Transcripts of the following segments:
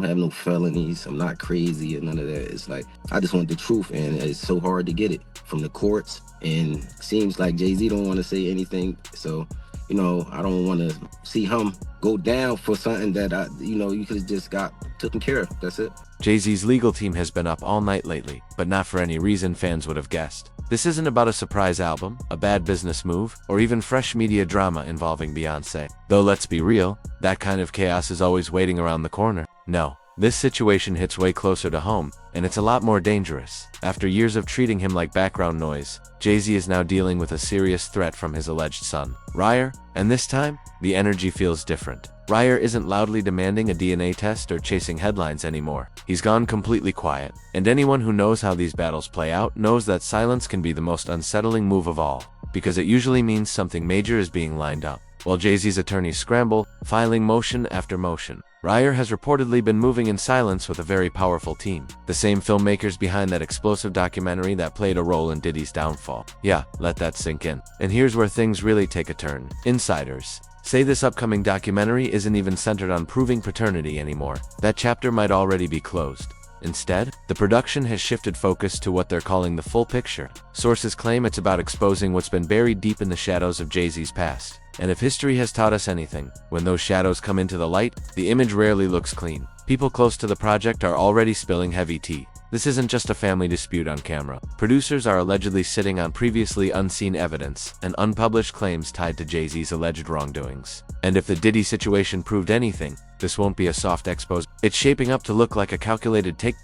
I have no felonies. I'm not crazy or none of that. It's like I just want the truth, and it's so hard to get it from the courts. And seems like Jay-Z don't want to say anything. So, I don't want to see him go down for something that you could have just got taken care of. That's it. Jay-Z's legal team has been up all night lately, but not for any reason fans would have guessed. This isn't about a surprise album, a bad business move, or even fresh media drama involving Beyoncé. Though let's be real, that kind of chaos is always waiting around the corner. No, this situation hits way closer to home, and it's a lot more dangerous. After years of treating him like background noise, Jay-Z is now dealing with a serious threat from his alleged son, Ryer, and this time, the energy feels different. Ryer isn't loudly demanding a DNA test or chasing headlines anymore. He's gone completely quiet, and anyone who knows how these battles play out knows that silence can be the most unsettling move of all, because it usually means something major is being lined up. While Jay-Z's attorneys scramble, filing motion after motion, Ryer has reportedly been moving in silence with a very powerful team. The same filmmakers behind that explosive documentary that played a role in Diddy's downfall. Yeah, let that sink in. And here's where things really take a turn. Insiders say this upcoming documentary isn't even centered on proving paternity anymore. That chapter might already be closed. Instead, the production has shifted focus to what they're calling the full picture. Sources claim it's about exposing what's been buried deep in the shadows of Jay-Z's past. And if history has taught us anything, when those shadows come into the light, the image rarely looks clean. People close to the project are already spilling heavy tea. This isn't just a family dispute on camera. Producers are allegedly sitting on previously unseen evidence and unpublished claims tied to Jay-Z's alleged wrongdoings. And if the Diddy situation proved anything, this won't be a soft expose. It's shaping up to look like a calculated take.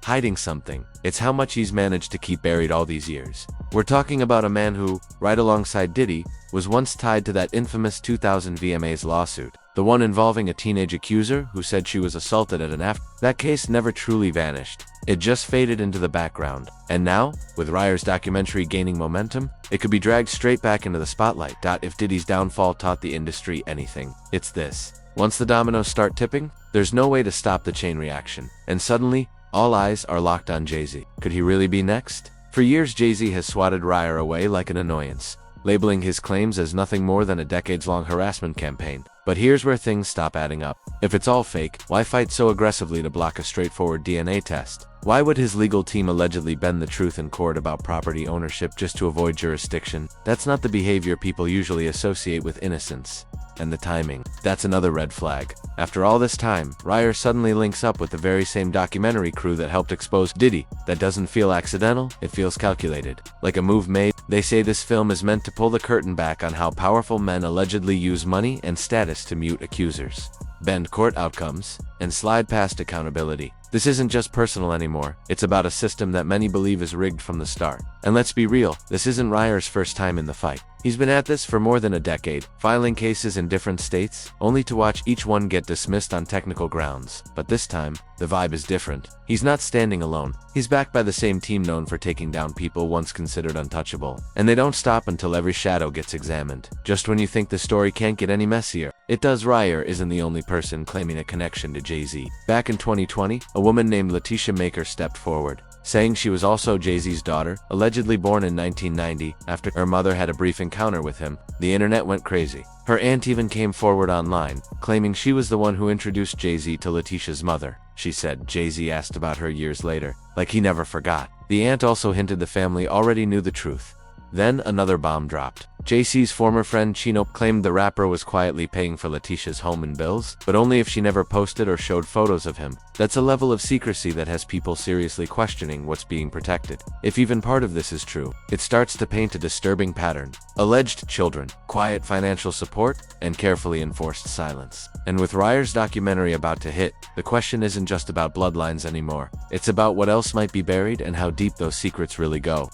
Hiding something. It's how much he's managed to keep buried all these years. We're talking about a man who, right alongside Diddy, was once tied to that infamous 2000 VMAs lawsuit. The one involving a teenage accuser who said she was assaulted at an after. That case never truly vanished. It just faded into the background. And now, with Ryer's documentary gaining momentum, it could be dragged straight back into the spotlight. If Diddy's downfall taught the industry anything, it's this. Once the dominoes start tipping, there's no way to stop the chain reaction. And suddenly, all eyes are locked on Jay-Z. Could he really be next? For years, Jay-Z has swatted Ryer away like an annoyance, labeling his claims as nothing more than a decades-long harassment campaign. But here's where things stop adding up. If it's all fake, why fight so aggressively to block a straightforward DNA test? Why would his legal team allegedly bend the truth in court about property ownership just to avoid jurisdiction? That's not the behavior people usually associate with innocence. And the timing. That's another red flag. After all this time, Ryer suddenly links up with the very same documentary crew that helped expose Diddy. That doesn't feel accidental, it feels calculated. Like a move made. They say this film is meant to pull the curtain back on how powerful men allegedly use money and status to mute accusers, bend court outcomes, and slide past accountability. This isn't just personal anymore, it's about a system that many believe is rigged from the start. And let's be real, this isn't Ryer's first time in the fight. He's been at this for more than a decade, filing cases in different states, only to watch each one get dismissed on technical grounds. But this time, the vibe is different. He's not standing alone. He's backed by the same team known for taking down people once considered untouchable. And they don't stop until every shadow gets examined. Just when you think the story can't get any messier, it does. Ryer isn't the only person claiming a connection to Jay-Z. Back in 2020, a woman named Letitia Maker stepped forward, saying she was also Jay-Z's daughter, allegedly born in 1990. After her mother had a brief encounter with him, the internet went crazy. Her aunt even came forward online, claiming she was the one who introduced Jay-Z to Letitia's mother. She said Jay-Z asked about her years later, like he never forgot. The aunt also hinted the family already knew the truth. Then another bomb dropped. Jay-Z's former friend Chino claimed the rapper was quietly paying for Letitia's home and bills, but only if she never posted or showed photos of him. That's a level of secrecy that has people seriously questioning what's being protected. If even part of this is true, it starts to paint a disturbing pattern. Alleged children, quiet financial support, and carefully enforced silence. And with Ryer's documentary about to hit, the question isn't just about bloodlines anymore. It's about what else might be buried and how deep those secrets really go.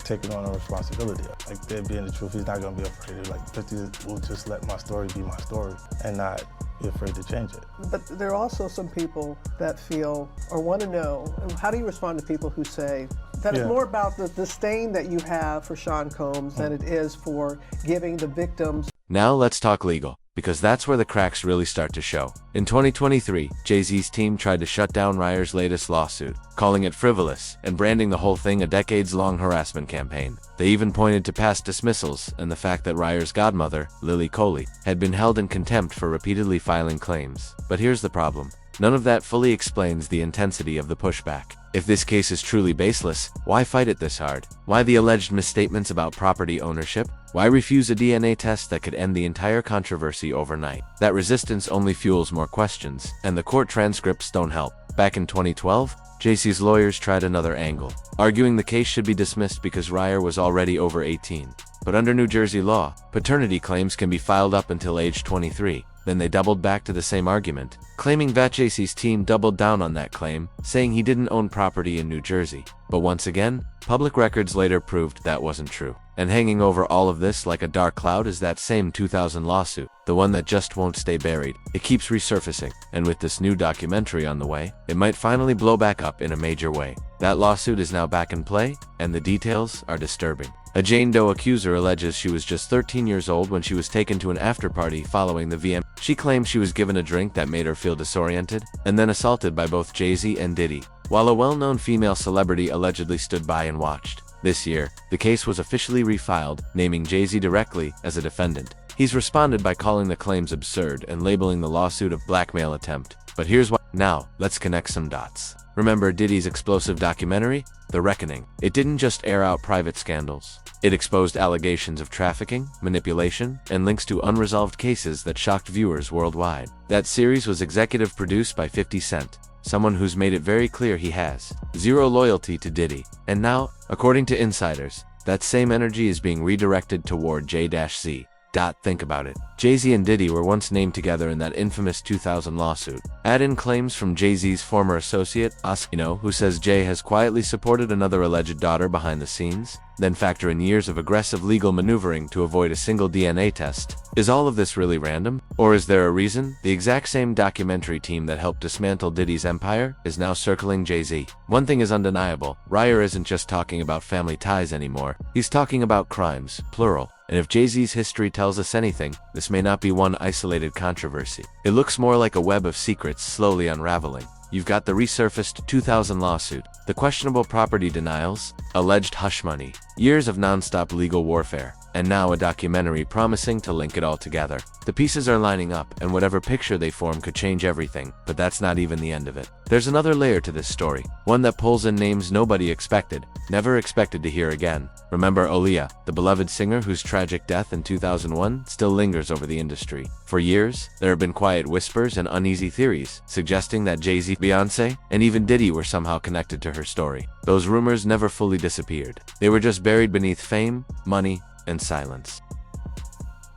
Taking on a responsibility. Like, there being the truth, he's not gonna be afraid to, like, 50 will just let my story be my story and not be afraid to change it. But there are also some people that feel or want to know, how do you respond to people who say that it's more about the disdain that you have for Sean Combs than it is for giving the victims. Now let's talk legal, because that's where the cracks really start to show. In 2023, Jay-Z's team tried to shut down Ryer's latest lawsuit, calling it frivolous and branding the whole thing a decades-long harassment campaign. They even pointed to past dismissals and the fact that Ryer's godmother, Lily Coley, had been held in contempt for repeatedly filing claims. But here's the problem. none of that fully explains the intensity of the pushback. If this case is truly baseless, why fight it this hard? Why the alleged misstatements about property ownership? Why refuse a DNA test that could end the entire controversy overnight? That resistance only fuels more questions, and the court transcripts don't help. Back in 2012, Jay-Z's lawyers tried another angle, arguing the case should be dismissed because Ryer was already over 18. But under New Jersey law, paternity claims can be filed up until age 23. Then they doubled back to the same argument, claiming that Jay-Z's team doubled down on that claim, saying he didn't own property in New Jersey. But once again, public records later proved that wasn't true. And hanging over all of this like a dark cloud is that same 2000 lawsuit, the one that just won't stay buried. It keeps resurfacing, and with this new documentary on the way, it might finally blow back up in a major way. That lawsuit is now back in play, and the details are disturbing. A Jane Doe accuser alleges she was just 13 years old when she was taken to an after-party following the VM. She claims she was given a drink that made her feel disoriented, and then assaulted by both Jay-Z and Diddy, while a well-known female celebrity allegedly stood by and watched. This year, the case was officially refiled, naming Jay-Z directly as a defendant. He's responded by calling the claims absurd and labeling the lawsuit a blackmail attempt. But here's why. Now, let's connect some dots. Remember Diddy's explosive documentary, The Reckoning? It didn't just air out private scandals. It exposed allegations of trafficking, manipulation, and links to unresolved cases that shocked viewers worldwide. That series was executive produced by 50 Cent, someone who's made it very clear he has zero loyalty to Diddy. And now, according to insiders, that same energy is being redirected toward J-Z. Think about it. Jay-Z and Diddy were once named together in that infamous 2000 lawsuit. Add in claims from Jay-Z's former associate, who says Jay has quietly supported another alleged daughter behind the scenes. Then factor in years of aggressive legal maneuvering to avoid a single DNA test. Is all of this really random? Or is there a reason? The exact same documentary team that helped dismantle Diddy's empire is now circling Jay-Z. One thing is undeniable, Ryer isn't just talking about family ties anymore. He's talking about crimes, plural. And if Jay-Z's history tells us anything, this may not be one isolated controversy. It looks more like a web of secrets slowly unraveling. You've got the resurfaced 2000 lawsuit, the questionable property denials, alleged hush money, years of non-stop legal warfare, and now a documentary promising to link it all together. The pieces are lining up, and whatever picture they form could change everything, but that's not even the end of it. There's another layer to this story, one that pulls in names nobody expected, never expected to hear again. Remember Aaliyah, the beloved singer whose tragic death in 2001 still lingers over the industry. For years, there have been quiet whispers and uneasy theories, suggesting that Jay-Z, Beyoncé, and even Diddy were somehow connected to her story. Those rumors never fully disappeared. They were just buried beneath fame, money, and silence.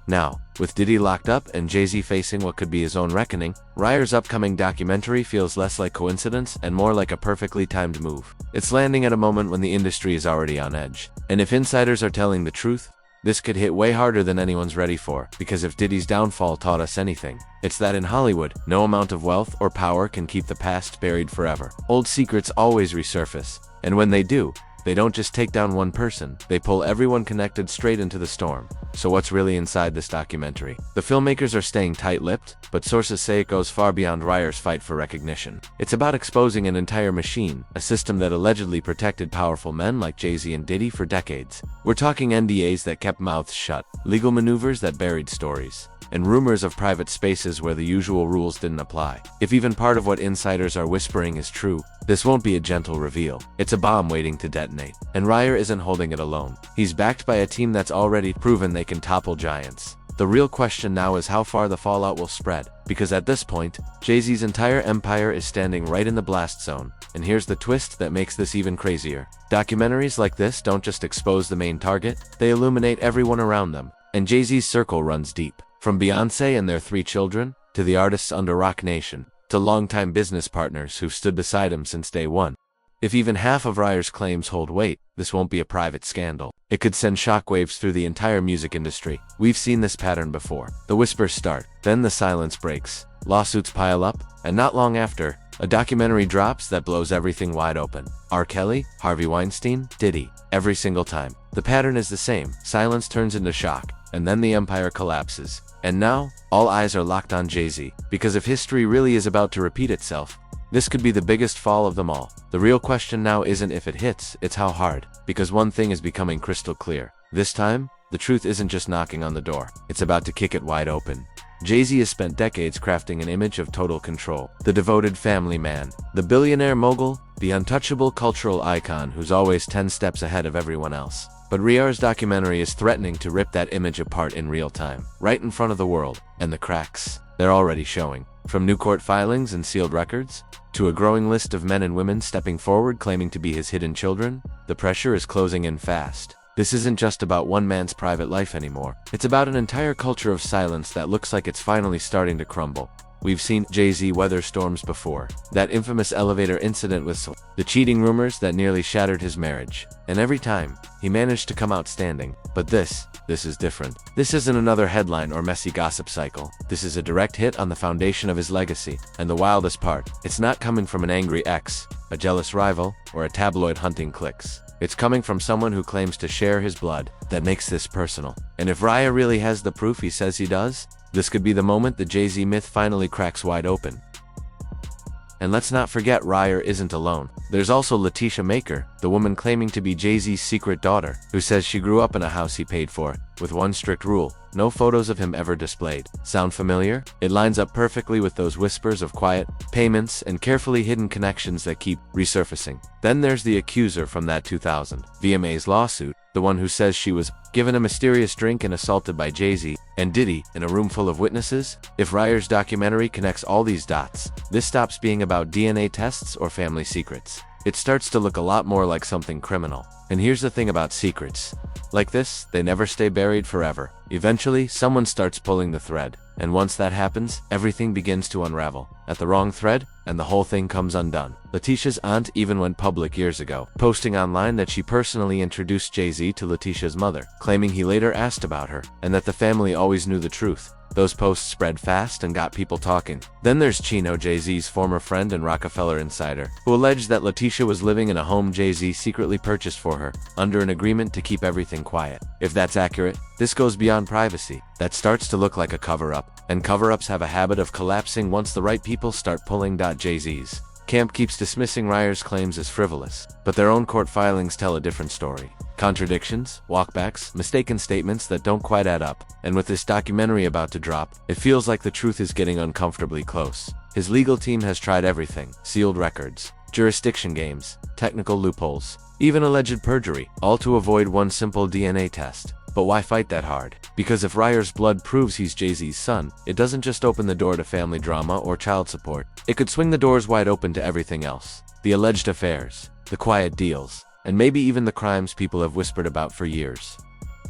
Now, with Diddy locked up and Jay-Z facing what could be his own reckoning, Ryer's upcoming documentary feels less like coincidence and more like a perfectly timed move. It's landing at a moment when the industry is already on edge. And if insiders are telling the truth, this could hit way harder than anyone's ready for, because if Diddy's downfall taught us anything, it's that in Hollywood, no amount of wealth or power can keep the past buried forever. Old secrets always resurface, and when they do, they don't just take down one person, they pull everyone connected straight into the storm. So what's really inside this documentary? The filmmakers are staying tight-lipped, but sources say it goes far beyond Ryer's fight for recognition. It's about exposing an entire machine, a system that allegedly protected powerful men like Jay-Z and Diddy for decades. We're talking NDAs that kept mouths shut, legal maneuvers that buried stories, and rumors of private spaces where the usual rules didn't apply. If even part of what insiders are whispering is true, this won't be a gentle reveal. It's a bomb waiting to detonate. And Ryer isn't holding it alone. He's backed by a team that's already proven they can topple giants. The real question now is how far the fallout will spread, because at this point, Jay-Z's entire empire is standing right in the blast zone. And here's the twist that makes this even crazier. Documentaries like this don't just expose the main target, they illuminate everyone around them. And Jay-Z's circle runs deep. From Beyoncé and their 3 children, to the artists under Roc Nation, to longtime business partners who've stood beside him since day one. If even half of Ryer's claims hold weight, this won't be a private scandal. It could send shockwaves through the entire music industry. We've seen this pattern before. The whispers start, then the silence breaks. Lawsuits pile up, and not long after, a documentary drops that blows everything wide open. R. Kelly, Harvey Weinstein, Diddy. Every single time. The pattern is the same. Silence turns into shock, and then the empire collapses. And now, all eyes are locked on Jay-Z, because if history really is about to repeat itself, this could be the biggest fall of them all. The real question now isn't if it hits, it's how hard. Because one thing is becoming crystal clear. This time, the truth isn't just knocking on the door. It's about to kick it wide open. Jay-Z has spent decades crafting an image of total control. The devoted family man, the billionaire mogul, the untouchable cultural icon who's always 10 steps ahead of everyone else. But Rayar's documentary is threatening to rip that image apart in real time, right in front of the world. And the cracks, they're already showing. From new court filings and sealed records, to a growing list of men and women stepping forward claiming to be his hidden children, the pressure is closing in fast. This isn't just about one man's private life anymore. It's about an entire culture of silence that looks like it's finally starting to crumble. We've seen Jay-Z weather storms before. That infamous elevator incident with the cheating rumors that nearly shattered his marriage. And every time, he managed to come out standing. But this is different. This isn't another headline or messy gossip cycle. This is a direct hit on the foundation of his legacy. And the wildest part, it's not coming from an angry ex, a jealous rival, or a tabloid hunting clicks. It's coming from someone who claims to share his blood. That makes this personal. And if Raya really has the proof he says he does, this could be the moment the Jay-Z myth finally cracks wide open. And let's not forget Raya isn't alone. There's also Letitia Maker, the woman claiming to be Jay-Z's secret daughter, who says she grew up in a house he paid for, with one strict rule: no photos of him ever displayed. Sound familiar? It lines up perfectly with those whispers of quiet payments and carefully hidden connections that keep resurfacing. Then there's the accuser from that 2000 VMA's lawsuit, the one who says she was given a mysterious drink and assaulted by Jay-Z and Diddy in a room full of witnesses. If Rayar's documentary connects all these dots, this stops being about DNA tests or family secrets. It starts to look a lot more like something criminal. And here's the thing about secrets. Like this, they never stay buried forever. Eventually, someone starts pulling the thread. And once that happens, everything begins to unravel. At the wrong thread, and the whole thing comes undone. Letitia's aunt even went public years ago, posting online that she personally introduced Jay-Z to Letitia's mother, claiming he later asked about her, and that the family always knew the truth. Those posts spread fast and got people talking. Then there's Chino, Jay-Z's former friend and Rockefeller insider, who alleged that Letitia was living in a home Jay-Z secretly purchased for her, under an agreement to keep everything quiet. If that's accurate, this goes beyond privacy. That starts to look like a cover-up, and cover-ups have a habit of collapsing once the right people start pulling. Jay-Z's camp keeps dismissing Rayar's claims as frivolous, but their own court filings tell a different story. Contradictions, walkbacks, mistaken statements that don't quite add up. And with this documentary about to drop, it feels like the truth is getting uncomfortably close. His legal team has tried everything: sealed records, jurisdiction games, technical loopholes, even alleged perjury, all to avoid one simple DNA test. But why fight that hard? Because if Rayar's blood proves he's Jay-Z's son, it doesn't just open the door to family drama or child support. It could swing the doors wide open to everything else. The alleged affairs, the quiet deals, and maybe even the crimes people have whispered about for years.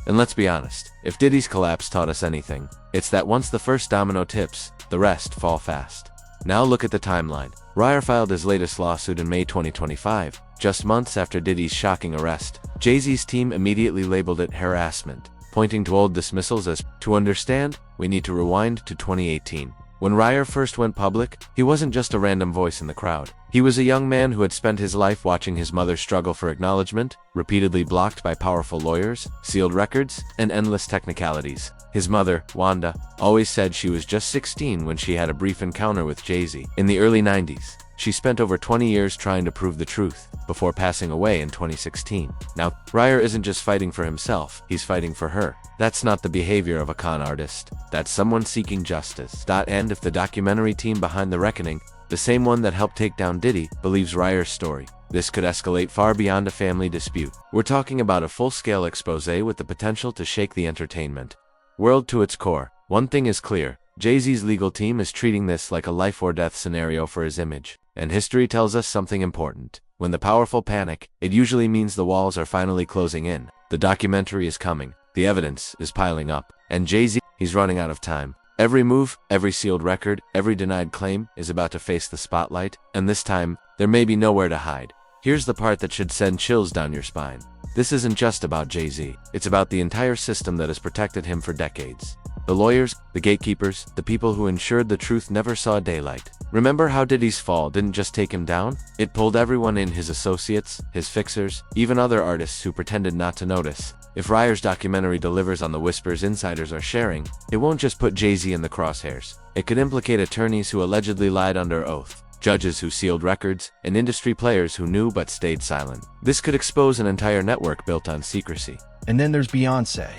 And let's be honest, if Diddy's collapse taught us anything, it's that once the first domino tips, the rest fall fast. Now look at the timeline. Rayar filed his latest lawsuit in May 2025, just months after Diddy's shocking arrest. Jay-Z's team immediately labeled it harassment, pointing to old dismissals as, to understand, we need to rewind to 2018. When Rayar first went public, he wasn't just a random voice in the crowd. He was a young man who had spent his life watching his mother struggle for acknowledgement, repeatedly blocked by powerful lawyers, sealed records, and endless technicalities. His mother, Wanda, always said she was just 16 when she had a brief encounter with Jay-Z. In the early 90s, she spent over 20 years trying to prove the truth, before passing away in 2016. Now, Rayar isn't just fighting for himself, he's fighting for her. That's not the behavior of a con artist. That's someone seeking justice. And if the documentary team behind The Reckoning, the same one that helped take down Diddy, believes Rayar's story, this could escalate far beyond a family dispute. We're talking about a full-scale expose with the potential to shake the entertainment world to its core. One thing is clear: Jay-Z's legal team is treating this like a life-or-death scenario for his image. And history tells us something important. When the powerful panic, it usually means the walls are finally closing in. The documentary is coming. The evidence is piling up. And Jay-Z, he's running out of time. Every move, every sealed record, every denied claim is about to face the spotlight. And this time, there may be nowhere to hide. Here's the part that should send chills down your spine. This isn't just about Jay-Z. It's about the entire system that has protected him for decades. The lawyers, the gatekeepers, the people who ensured the truth never saw daylight. Remember how Diddy's fall didn't just take him down? It pulled everyone in: his associates, his fixers, even other artists who pretended not to notice. If Rayar's documentary delivers on the whispers insiders are sharing, it won't just put Jay-Z in the crosshairs. It could implicate attorneys who allegedly lied under oath, judges who sealed records, and industry players who knew but stayed silent. This could expose an entire network built on secrecy. And then there's Beyoncé.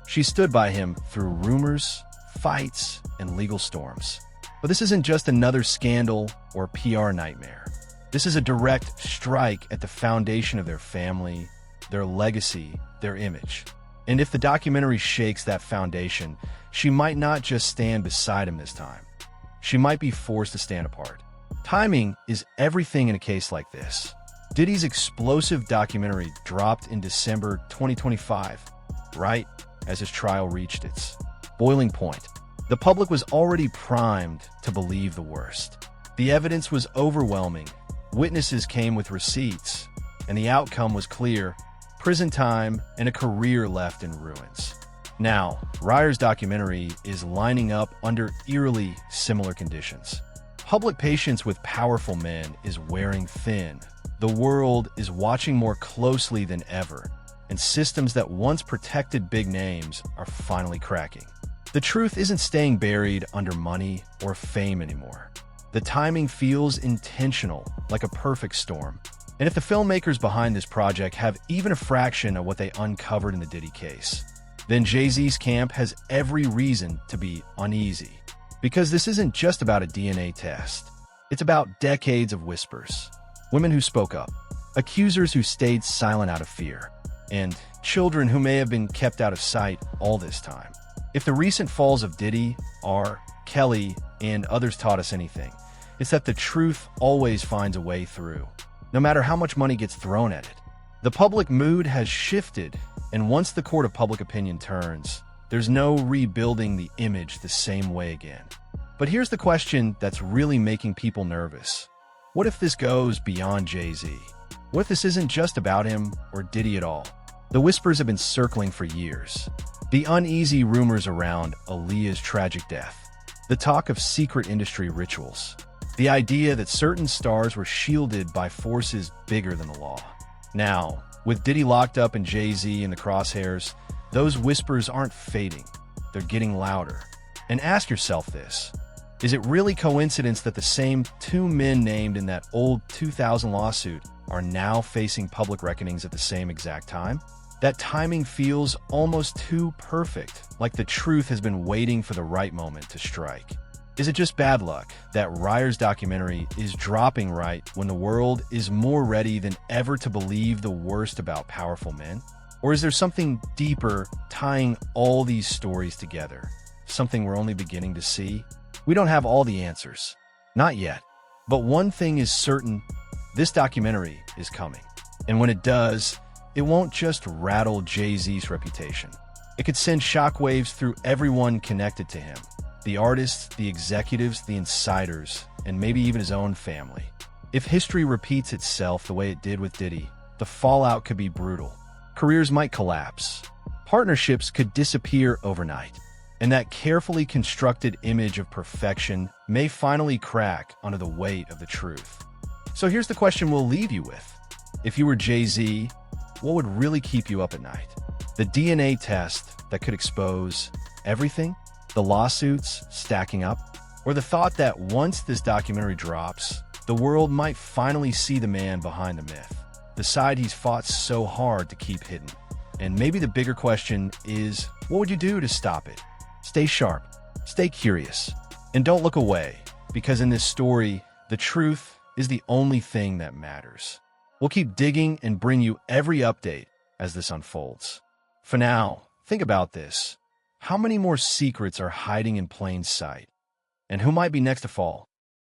She stood by him through rumors, fights, and legal storms. But this isn't just another scandal or PR nightmare. This is a direct strike at the foundation of their family, their legacy, their image. And if the documentary shakes that foundation, she might not just stand beside him this time. She might be forced to stand apart. Timing is everything in a case like this. Diddy's explosive documentary dropped in December 2025, right as his trial reached its boiling point. The public was already primed to believe the worst. The evidence was overwhelming, witnesses came with receipts, and the outcome was clear: prison time and a career left in ruins. Now, Ryer's documentary is lining up under eerily similar conditions. Public patience with powerful men is wearing thin. The world is watching more closely than ever, and systems that once protected big names are finally cracking. The truth isn't staying buried under money or fame anymore. The timing feels intentional, like a perfect storm. And if the filmmakers behind this project have even a fraction of what they uncovered in the Diddy case, then Jay-Z's camp has every reason to be uneasy. Because this isn't just about a DNA test. It's about decades of whispers, women who spoke up, accusers who stayed silent out of fear, and children who may have been kept out of sight all this time. If the recent falls of Diddy, R. Kelly, and others taught us anything, it's that the truth always finds a way through, no matter how much money gets thrown at it. The public mood has shifted, and once the court of public opinion turns, there's no rebuilding the image the same way again. But here's the question that's really making people nervous. What if this goes beyond Jay-Z? What if this isn't just about him or Diddy at all? The whispers have been circling for years. The uneasy rumors around Aaliyah's tragic death. The talk of secret industry rituals. The idea that certain stars were shielded by forces bigger than the law. Now, with Diddy locked up and Jay-Z in the crosshairs, those whispers aren't fading. They're getting louder. And ask yourself this: is it really coincidence that the same two men named in that old 2000 lawsuit are now facing public reckonings at the same exact time? That timing feels almost too perfect, like the truth has been waiting for the right moment to strike. Is it just bad luck that Ryer's documentary is dropping right when the world is more ready than ever to believe the worst about powerful men? Or is there something deeper tying all these stories together? Something we're only beginning to see? We don't have all the answers. Not yet. But one thing is certain: this documentary is coming. And when it does, it won't just rattle Jay-Z's reputation. It could send shockwaves through everyone connected to him. The artists, the executives, the insiders, and maybe even his own family. If history repeats itself the way it did with Diddy, the fallout could be brutal. Careers might collapse. Partnerships could disappear overnight. And that carefully constructed image of perfection may finally crack under the weight of the truth. So here's the question we'll leave you with. If you were Jay-Z, what would really keep you up at night? The DNA test that could expose everything? The lawsuits stacking up? Or the thought that once this documentary drops, the world might finally see the man behind the myth, the side he's fought so hard to keep hidden? And maybe the bigger question is, what would you do to stop it? Stay sharp, stay curious, and don't look away, because in this story, the truth is the only thing that matters. We'll keep digging and bring you every update as this unfolds. For now, think about this. How many more secrets are hiding in plain sight? And who might be next to fall?